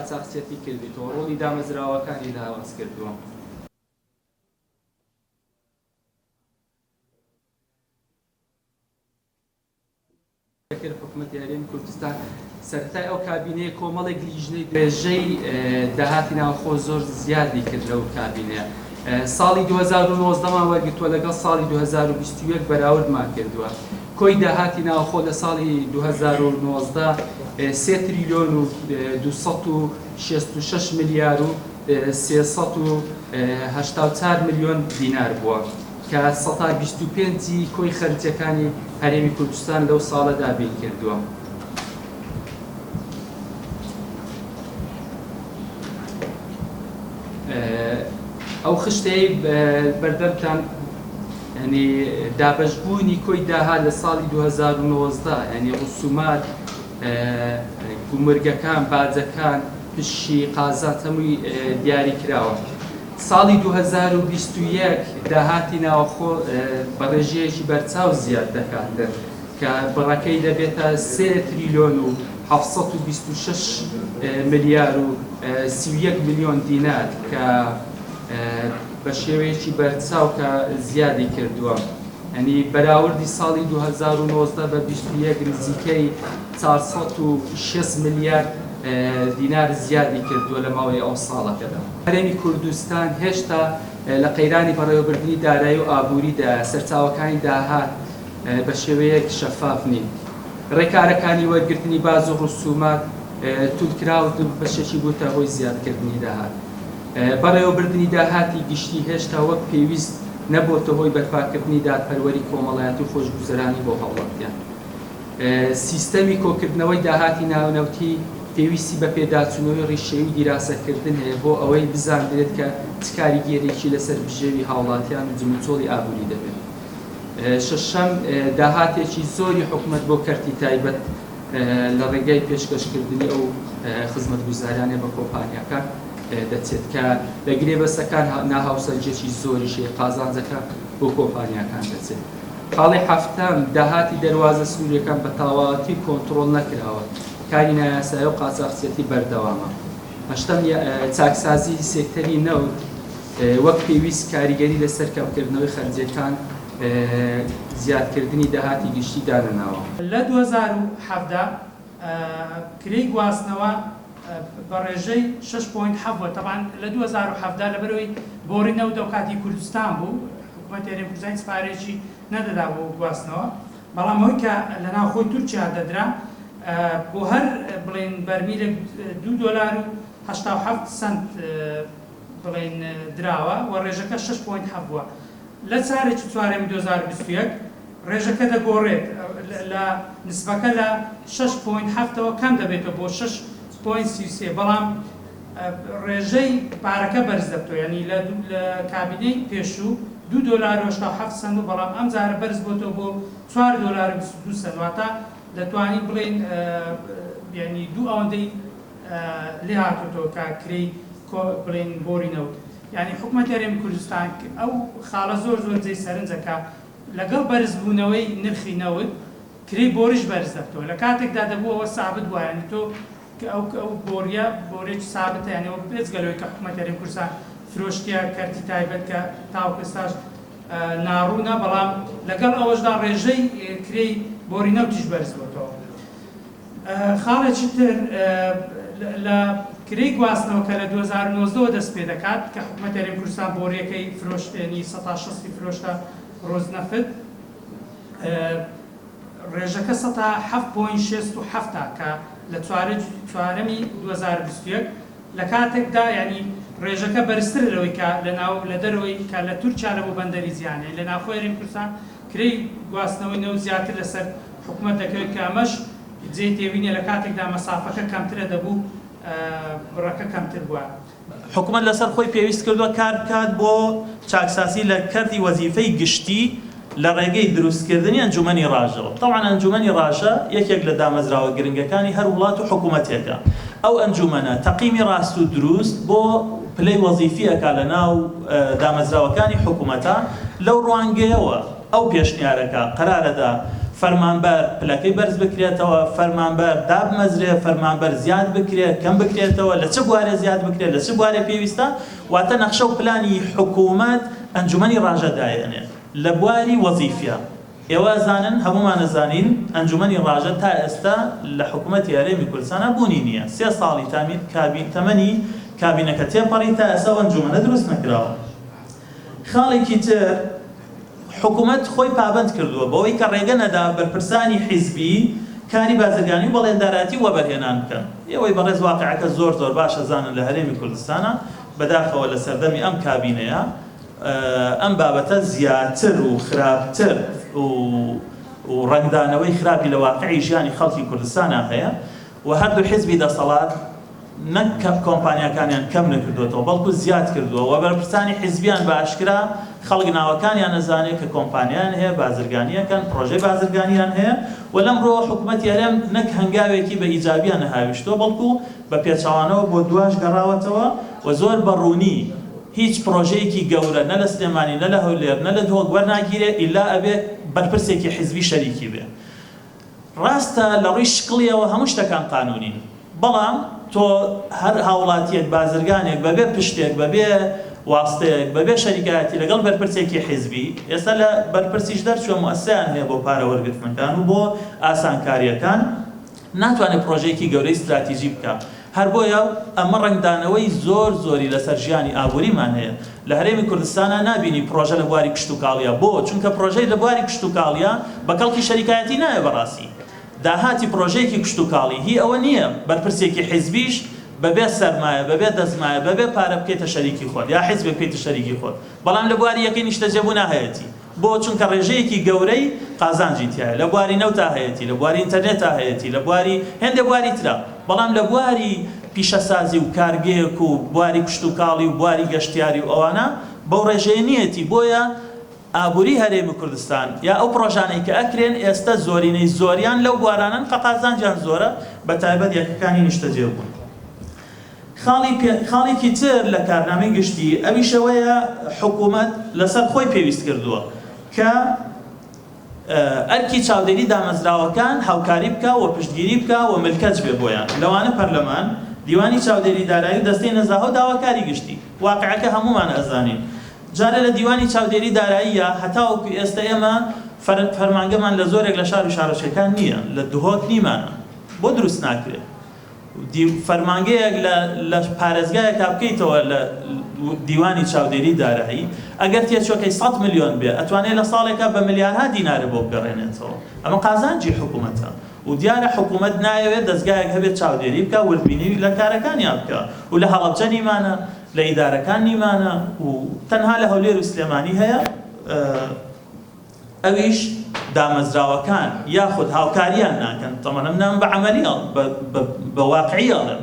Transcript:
قاچاقچێتی کردیتەوە ڕۆڵی دامەزراوەکانی لاواز کردووە. حکوومەتی هەرێمی کوردستان سەرەتای ئەو کابینەیە کۆمەڵێک لیژنەی درێژەی داهاتی ناوخۆ زۆر زیادی کرد لەو کابینەیە. ساڵی 2019مان وەرگرتووە لەگەڵ ساڵی 2021 بەراوردمان کردووە. کۆی داهاتی ناوخۆ لە ساڵی 2019 3 تریلیۆن و 266 ملیار و 384 ملیۆن دینار بووە کە 125 کۆی خەرجیەکانی هەرێمی کوردستان لەو ساڵەدا بین کردووە. ئەو خشتەی بەردەمتان ینی دابەشبوونی کۆی داها لە ساڵی 2019 ینی ڕسومات گومرگەکان باجەکان پشی قازات هەمووی دیاری کراوە. ساڵی 2021 داهاتی ناوخۆ بە ڕێژەیەکی بەرچاو زیاد دەکاتن کە بڕەکەی دەبێتە 3 تریلیۆن و 726 ملیار و 31 ملیۆن دینار کە بە شێوەیەکی بەرچاو کە زیادی کردووە. ینی بەراوردی ساڵی 2019 بە 21 نزیکەی 406 ملیار دینار زیادی کردووە لە ماوەی ئەو ساڵەکەدا. هەرێمی کوردستان هێشتا لە قەیرانی بەڕێوەبردننی دارایی و ئابووریدا سەرچاوەکانی داهات بە شێوەیەک شەفاف نین. ڕێکارەکانی وەرگرتنی باز و ڕسومات توولکراوت بەشێکی بووتە هۆی زیادکردنی داهات. بەڕێوەبردننی داهاتی گشتی هێشتا وەک پێویست نەبووتە هۆی بەرپاکردنی دادپەروەری کۆمەڵایەتی و خۆشگوزەرانی بۆ هەوڵاتیان. سیستەمی کۆکردنەوەی داهاتی ناونەوتی پێویستی بە پێداچوونەوەی ڕیشەوی دیراسەکردن هەیە بۆ ئەوەی بزانرێت کە چ کاریگەرێکی لەسەر بژێوی هاوڵاتیان و جموچۆڵی ئابووری دەبێت. شەشەم داهاتێکی زۆری حکوومەت بۆ کەرتی تایبەت لە ڕێگای پێشکەشکردنی ئەو خزمەتگوزاریانە بە کۆمپانیاکان دەچێت کە لە گرێبەستەکان ناهاوسەرجێکی زۆریشەیە قازانجەکە بۆ کۆمپانیاکان دەچێت. خاڵی هەفتەم داهاتی دەواازە سووریەکان بە تاواتی کۆنتڕۆڵ نەکراوە، کاری نایاسایی و قاچاقچێتی بەردەوامە. هەشتەم چاکسازی سێکتەری نەوت وەک پێویست کاریگەری لەسەر کەمکردنەوەی خەرجیەکان زیادکردنی داهاتی گشتی دانەناوە. لە 2017 کرێی گواستنەوە بە ڕێژەی 6.7 تەبان لە 2017 لەبەرەوەی بۆڕی نەوت ئەو کاتی کوردستان بوو، حکوومەتی هەرێمی کوردستان سپارێکی نەدەدا بۆ گواستنەوە، بەڵام ئەوەی کە لە ناوخۆی تورکیا دەدرا بۆ هەر بڵێن بەرمیلێک $2.87 بڵێن دراوە و ڕێژەکە 6.7 بووە. لە چارێکی چوارەمی 2021 ڕێژەکە دەگۆڕێت لە نسبەکە لە 6.7ەوە کەم دەبێتەوە بۆ 6.33، بەڵام ڕێژەی پارەکە بەرز دەبێتەوە، ینی لە کابینەی پێشوو $2.87 بەڵام ئەم جارە بەرز بۆتەوە بۆ $4.22 واتە دەتوانین بڵێن ینی دوو ئەوەندەی لێ هاتوۆتەوە کە کرێی بڵێن بۆڕی نەوت. ینی حکوومەتی هەرێمی کوردستان ئەو خاڵە زۆر جێی سەرنجەکە لەگەڵ بەرزبوونەوەی نرخی نەوت کرێی بۆریش بەرز دەبێتەوە. لە کاتێکدا دەبوو ئەوە سابت بووە، ینی تۆ ئەو بۆرێکی سابتە، یانەوە بێجگەلەوەی کە حکوومەتی هەرێمی کوردستان فرۆشتیە کەرتی تایبەت کە تاوکەستاش ناڕوونە، بەڵام لەگەڵ ئەوەشدا ڕێژەی کرێی بۆری نەوتیش بەرز بووەوە. خاڵێکی تر لە کرێی گواستنەوە کە لە 2019 دەست پێ دەکات کە حکوومەتی هەرێمی کوردستان بۆریەکەی فرۆشتێنی 160 فرۆشتە ڕۆزنەفت ڕێژەکە 7.67 کە لە چوارەمی 2021 لە کاتێکدا ینی ڕێژەکە بەرزتر لەوەی کە لە دەرەوەی کە لە تورکیا لە بۆ بەندەری زیانێ لە ناوخۆی هەرێمی کوردستان کرێی گواستنەوەی نەوت زیاتر لەسەر حکوومەت دەکەوێت کە ئەمەش جێی تێبینێ لە کاتێکدا مەسافەکە کەمترە دەبوو بڕەکە کەمتر بووە. حکوومەت لەسەر خۆی پێویست کردووە کار بکات بۆ چاکساسی لە کەرتی وەزیفەی گشتی لە ڕێگەی دروستکردنی ئەنجومەنی ڕاژەوە. طبعاً ئەنجومەنی ڕاژە یەکێک لە دامەزراوە گرنگەکانی هەر وڵات و حکوومەتێکە. ئەو ئەنجومەنە تەقیمی ڕاست و دروست بۆ پلەی وەزیفیەکە لە ناو دامەزراوەکانی حکوومەتە. لەو ڕوانگەیەوە ئەو پێشنیارەکە قەرارەدا فەرمانبەر پلەکەی بەرز بکرێتەوە، فەرمانبەر دابمەزرێ، فەرمانبەر زیاد بکرێت کەم بکرێتەوە، لە چ بوارێ زیاد بکرێت، لە چ بوارێ پێویستە، واتە نەخشە و پلانی حکوومەت ئەنجومەنی ڕاژە دایێنێ لە بواری وەزیفە. ئێوە زانن هەمومان نەزانین ئەنجومەنی ڕاژە تا ئێستا لە حکوومەتی هەرێمی کوردستانە بوونی نییە. 3 ساڵی تەمەنی کابینەکە تێپەڕی تا ئێستا ئەنجومەنە دروست نەکراوە. خاڵێکی تر حکوومەت خۆی پابند کردووە بەوەی کە ڕێگە نەدا بەرپرسانی حیزبی کاری بازرگانی و بەڵێنداراتی وەبەرهێنان بکەن. ئێوەی بەڕێز واقعەکە زۆر باشە زانن لە هەرێمی کوردستانە بەداخەوە لە سەردەمی ئەم کابینەیە ئەم بابەتە زیاتر و خراپتر و ڕنگدانەوەی خراپی لە واقعی ژیانی خەڵکی کوردستانە هەیە و هەردوو حیزبی دەسەڵات نەک کۆمپانیاکانیان کەم نەکردوێتەوە بەڵکو زیاد کردووە و بەرپرسانی حیزبیان بە ئاشکرا خەڵک ناوەکانیان نەزانێت کە کۆمپانیان هەیە بازرگانیەکەن پرۆژەی بازرگانیان هەیە و لەمڕۆ حکوومەتی هەرێم نەک هەنگاوێکی بە ئیجابیان نەهاویشتووە بەڵکو بە پێچەوانەوە بۆ دواش گەڕاوەتەوە و زۆر بەڕوونی هیچ پرۆژەیەکی گەورە نە لە سلێمانی نە لە هەولێر نە لە دهۆک وەرناگیرێ ئیلا ئەبێ بەرپرسێکی حیزبی شەریکی بێ. ڕاستە لە ڕووی شکڵیەوە هەموو شتەکان قانونین، بەڵام تۆ هەر هاوڵاتیەک بازرگانێک بەبێ پشتێک بەبێ واستەیەک بەبێ شەریکایەتی لەگەڵ بەرپرسێکی حیزبی ئێستا لە بەرپرسیش دەرچووە موەسسەیان هەیە بۆ پارە وەرگرتنەکان و بۆ ئاسانکاریەکان ناتوانێت پرۆژەیەکی گەورەی استراتیژی بکات. هەر بۆیە ئەمە ڕنگدانەوەی زۆری لەسەر ژیانی ئابووریمان هەیە. لە هەرێمی کوردستانە نابینی پرۆژە لە بواری کشت و کاڵیە. بۆ چونکە پرۆژەی لە بواری کشت و کاڵیە بە کەڵکی شەریکایەتی نایە بەڕاستی. داهاتی پرۆژەیەکی کشت و کاڵی هی ئەوە نییە بەرپرسێکی حیزبیش بەبێ سەرمایە بەبێ دەزمایە بەبێ پارە بکەیتە شەریکی خۆت یا حیزب بکەیتە شەریکی خۆت، بەڵام لە بواری یەکەی نیشتەجێبوو ناهەیەتی. بۆ چونکە ڕێژەیەکی گەورەی قازانجی تایە، لە بواری نەوتا هەیەتی، لە بواری ئینتەرنێتا هەیەتی، لە بواری هێندێک بواری ترا، بەڵام لە بواری پیشەسازی و کارگەیەک و بواری کشت و کاڵی و بواری گەشتیاری و ئەوانە بەو ڕێژەیە نیەتی. بۆیە ئابووری هەرێمی کوردستان یا ئەو پرۆژانەی کە ئەکرێن ئێستا زۆرینەی زۆریان لەو بوارانن کە قازانجیان زۆرە بە تایبەت یەکەکانی نیشتەجێبوون. خاڵێکی تر لە کارنامەی گشتی ئەویشەوەیە حکوومەت لەسەر خۆی پێویست کردووە کە ئەرکی چاودێری دامەزراوەکان هاوکاری بکە و پشتگیری بکە و ملکەت بێ بۆیان. لەوانە پەرلەمان دیوانی چاودێری دارایی و دەستەی نەزاهە و داواکاری گشتی واقعەکە هەمومان ئەزانین. جارە لە دیوانی چاودێری داراییە هەتاوەکو ئێستا ئێمە فەرمانگەمان لە زۆرێک لە شار و شارەچەکان نییە، لە دهۆک نیمانە. بۆ دروست ناکرێت فەرمانگەیەک لە پارێزگایەک بکەیتەوە لە دیوانی چاودێری دارایی ئەگەر تێچۆکەی 100 ملیۆن بێ ئەتوانێت لە ساڵێکە بە ملیارها دینارە بۆ بگەڕێنێتەوە. ئەمە قازانجی حکوومەتە و دیارە حکوومەت نایەوێت دەستگایەک هەبێت چاودێری بکە وردبینی لە کارەکانیان بکە و لە هەڵەبجە نیمانە لە ئیدارەکان نیمانە و تەنها لە هەولێر و سلێمانی هەیە. ئەویش دامەزراوەکان یاخود هاوکاریان ناکەن. تەمەنم نام بە عەمەلیە بە واقعیەڵێن